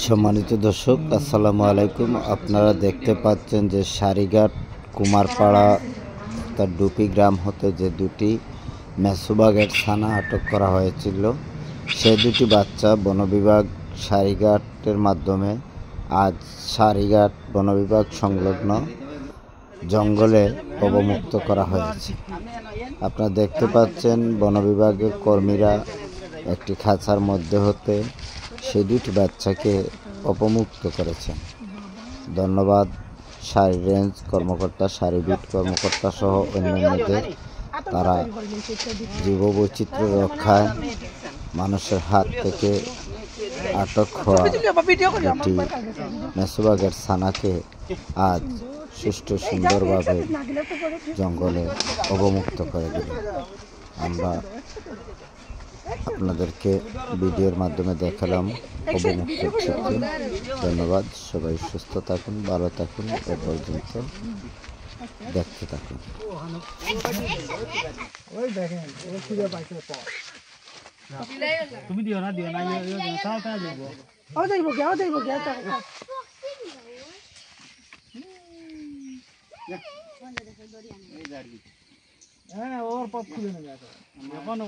সম্মানিত দর্শক, আসসালামু আলাইকুম। আপনারা দেখতে পাচ্ছেন যে সারিঘাট কুমারপাড়া তার ডুপি গ্রাম হতে যে দুটি মেসোবাগের ছানা আটক করা হয়েছিল, সে দুটি বাচ্চা বনবিভাগ সারিঘাটের মাধ্যমে আজ সারিঘাট বনবিভাগ সংলগ্ন জঙ্গলে অবমুক্ত করা হয়েছে। আপনারা দেখতে পাচ্ছেন বনবিভাগের কর্মীরা একটি খাঁচার মধ্যে হতে সেই দুটি বাচ্চাকে অপমুক্ত করেছেন। ধন্যবাদ সারি রেঞ্জ কর্মকর্তা, সারি বিট কর্মকর্তা সহ অন্যান্যদের। তারা জীববৈচিত্র্য রক্ষায় মানুষের হাত থেকে আটক হওয়া দুটি মেসোবাগের ছানাকে আজ সুষ্ঠু সুন্দরভাবে জঙ্গলে অবমুক্ত করে দিল। আমরা আপনাদেরকে ভিডিওর মাধ্যমে দেখালাম অবমুক্তের চিত্র। ধন্যবাদ। সবাই সুস্থ থাকুন, ভালো থাকুন, এ পর্যন্ত দেখতে থাকুন। তুমি দিও না তাও তা দেব হ্যাঁ ওর পথ খুলে নেবে এখন